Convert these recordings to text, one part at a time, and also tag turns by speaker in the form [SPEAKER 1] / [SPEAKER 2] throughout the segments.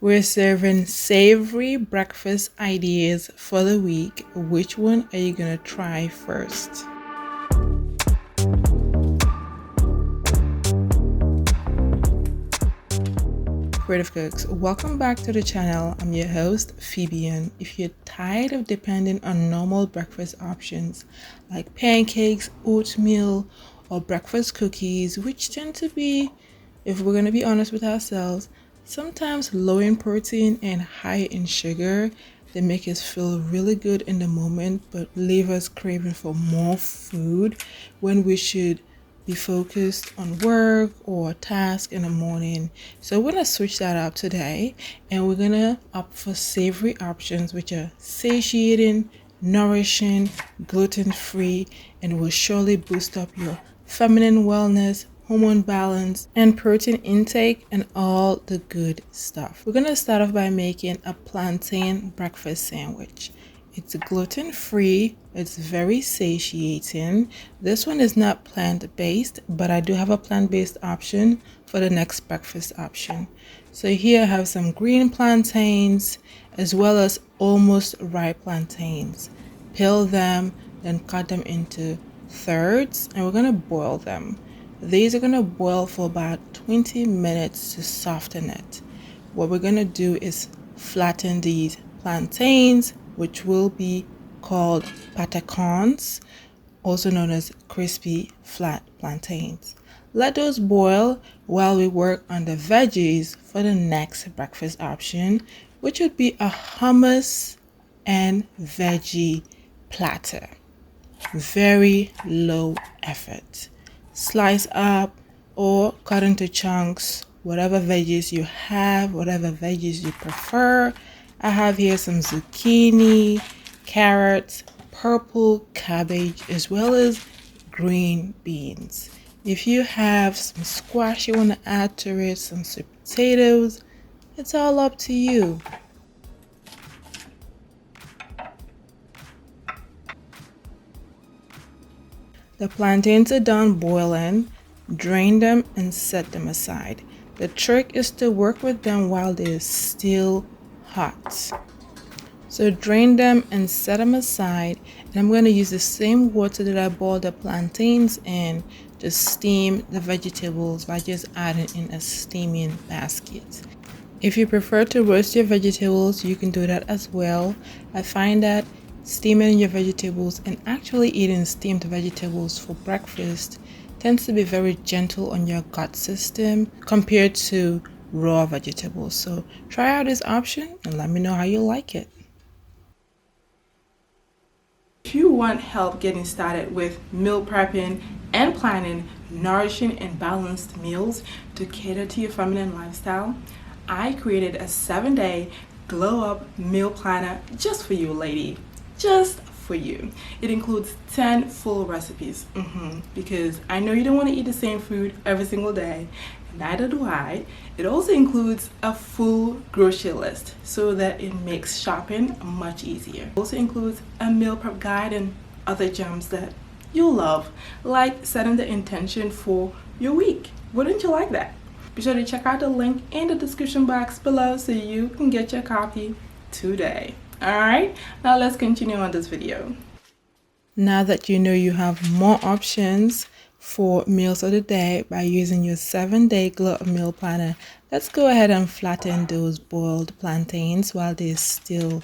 [SPEAKER 1] We're serving savory breakfast ideas for the week. Which one are you gonna try first? Creative Cooks, welcome back to the channel. I'm your host, Phebe, and if you're tired of depending on normal breakfast options like pancakes, oatmeal, or breakfast cookies, which tend to be, if we're gonna be honest with ourselves, sometimes low in protein and high in sugar, they make us feel really good in the moment but leave us craving for more food when we should be focused on work or task in the morning. So we're gonna switch that up today and we're gonna opt for savory options which are satiating, nourishing, gluten-free, and will surely boost up your feminine wellness, hormone balance, and protein intake, and all the good stuff. We're gonna start off by making a plantain breakfast sandwich. It's gluten-free, it's very satiating. This one is not plant-based, but I do have a plant-based option for the next breakfast option. So here I have some green plantains as well as almost ripe plantains. Peel them, then cut them into thirds, and we're gonna boil them. These are gonna boil for about 20 minutes to soften it. What we're gonna do is flatten these plantains, which will be called plantains, also known as crispy flat plantains. Let those boil while we work on the veggies for the next breakfast option, which would be a hummus and veggie platter. Very low effort. Slice up or cut into chunks whatever veggies you have, whatever veggies you prefer. I have here some zucchini, carrots, purple cabbage, as well as green beans. If you have some squash you want to add to it, some sweet potatoes, it's all up to you. The plantains are done boiling, drain them and set them aside. The trick is to work with them while they're still hot. So drain them and set them aside, and I'm going to use the same water that I boiled the plantains in to steam the vegetables by just adding in a steaming basket. If you prefer to roast your vegetables, you can do that as well. I find that steaming your vegetables and actually eating steamed vegetables for breakfast tends to be very gentle on your gut system compared to raw vegetables. So try out this option and let me know how you like it. If you want help getting started with meal prepping and planning nourishing and balanced meals to cater to your feminine lifestyle, I created a 7-day glow up meal planner just for you, lady. Just for you. It includes 10 full recipes because I know you don't want to eat the same food every single day. Neither do I. It also includes a full grocery list so that it makes shopping much easier. It also includes a meal prep guide and other gems that you'll love, like setting the intention for your week. Wouldn't you like that? Be sure to check out the link in the description box below so you can get your copy today. Alright, now let's continue on this video. Now that you know you have more options for meals of the day by using your 7-day glow up meal planner, let's go ahead and flatten those boiled plantains while they're still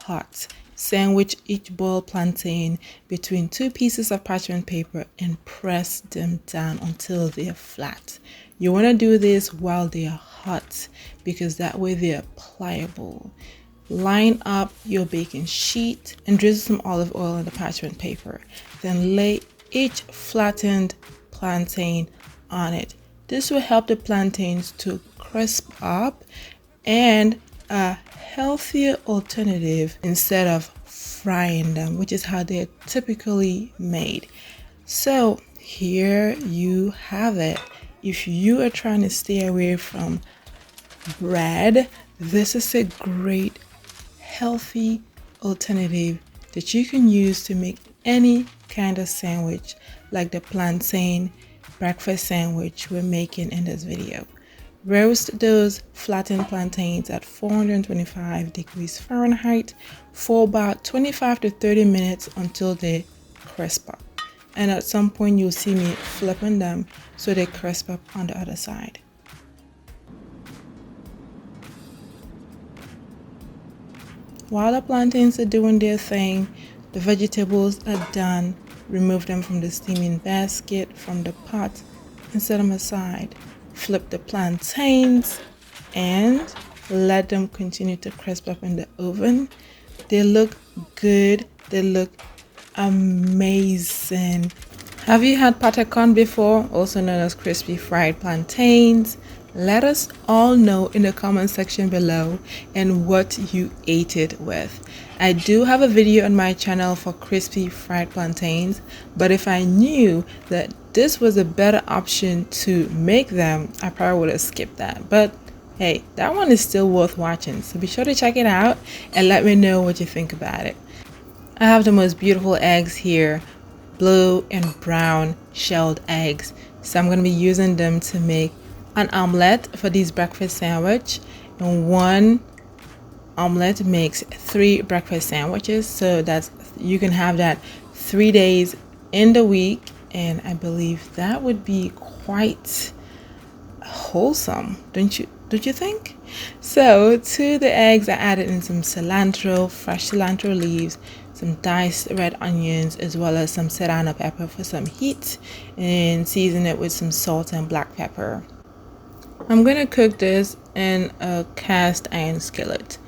[SPEAKER 1] hot. Sandwich each boiled plantain between 2 pieces of parchment paper and press them down until they're flat. You want to do this while they are hot because that way they're pliable. Line up your baking sheet and drizzle some olive oil on the parchment paper. Then lay each flattened plantain on it. This will help the plantains to crisp up and a healthier alternative instead of frying them, which is how they're typically made. So here you have it. If you are trying to stay away from bread, this is a great healthy alternative that you can use to make any kind of sandwich like the plantain breakfast sandwich we're making in this video. Roast those flattened plantains at 425 degrees Fahrenheit for about 25 to 30 minutes until they crisp up. And at some point you'll see me flipping them so they crisp up on the other side. While the plantains are doing their thing, the vegetables are done. Remove them from the steaming basket from the pot and set them aside. Flip the plantains and let them continue to crisp up in the oven. They look good. They look amazing. Have you had patacon before, also known as crispy fried plantains? Let us all know in the comment section below and what you ate it with. I do have a video on my channel for crispy fried plantains, but if I knew that this was a better option to make them, I probably would have skipped that. But hey, that one is still worth watching, so be sure to check it out and let me know what you think about it. I have the most beautiful eggs here, blue and brown shelled eggs, so I'm going to be using them to make an omelette for these breakfast sandwich, and one omelette makes 3 breakfast sandwiches, so that's, you can have that 3 days in the week, and I believe that would be quite wholesome, don't you think? So to the eggs I added in some cilantro, fresh cilantro leaves, some diced red onions, as well as some serrano pepper for some heat, and season it with some salt and black pepper. I'm gonna cook this in a cast iron skillet.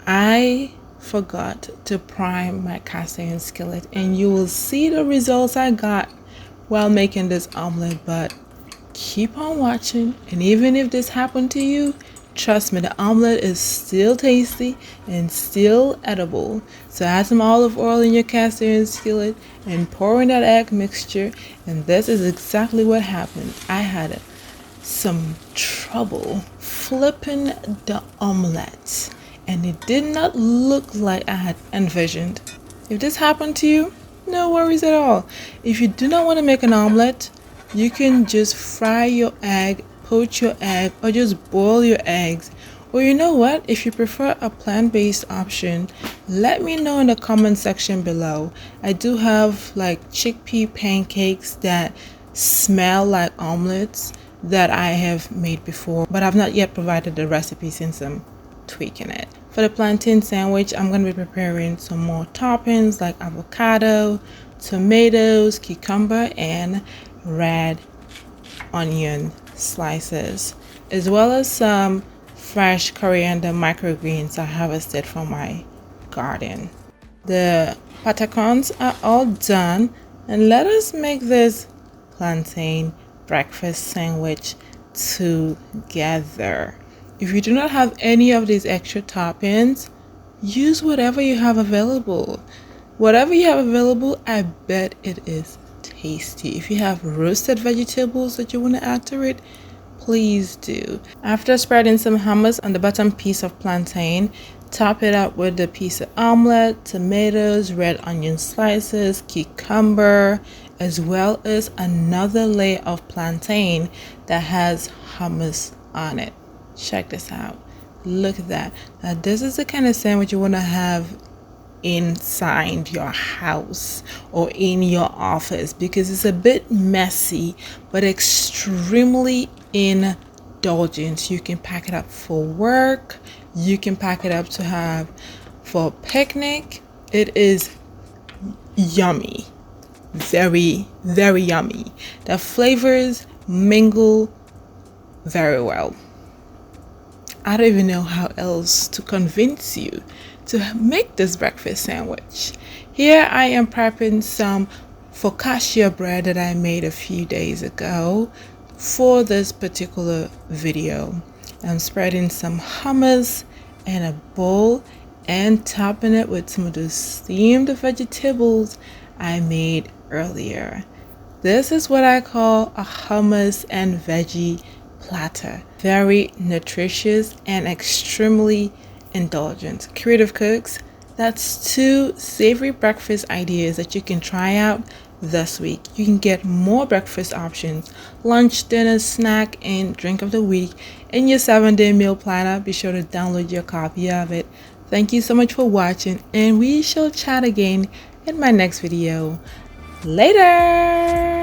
[SPEAKER 1] I forgot to prime my cast iron skillet, and you will see the results I got while making this omelet, but keep on watching, and even if this happened to you, trust me, the omelet is still tasty and still edible. So add some olive oil in your cast iron skillet and pour in that egg mixture, and this is exactly what happened. I had some trouble flipping the omelette, and it did not look like I had envisioned. If this happened to you, no worries at all. If you do not want to make an omelette, you can just fry your egg, poach your egg, or just boil your eggs. Or you know what, if you prefer a plant-based option, let me know in the comment section below. I do have like chickpea pancakes that smell like omelets that I have made before, but I've not yet provided the recipe since I'm tweaking it. For the plantain sandwich, I'm going to be preparing some more toppings like avocado, tomatoes, cucumber, and red onion slices, as well as some fresh coriander microgreens I harvested from my garden. The patacons are all done, and let us make this plantain breakfast sandwich together. If you do not have any of these extra toppings, use whatever you have available. Whatever you have available, I bet it is tasty. If you have roasted vegetables that you want to add to it, please do. After spreading some hummus on the bottom piece of plantain, top it up with the piece of omelette, tomatoes, red onion slices, cucumber, as well as another layer of plantain that has hummus on it. Check this out. Look at that. Now this is the kind of sandwich you want to have inside your house or in your office, because it's a bit messy but extremely indulgent. You can pack it up for work, you can pack it up to have for a picnic. It is yummy, very yummy. The flavors mingle very well. I don't even know how else to convince you to make this breakfast sandwich. Here I am prepping some focaccia bread that I made a few days ago for this particular video. I'm spreading some hummus in a bowl and topping it with some of the steamed vegetables I made earlier. This is what I call a hummus and veggie platter. Very nutritious and extremely indulgent. Creative cooks, that's 2 savory breakfast ideas that you can try out this week. You can get more breakfast options, lunch, dinner, snack, and drink of the week in your 7-day meal planner. Be sure to download your copy of it. Thank you so much for watching, and we shall chat again in my next video. Later!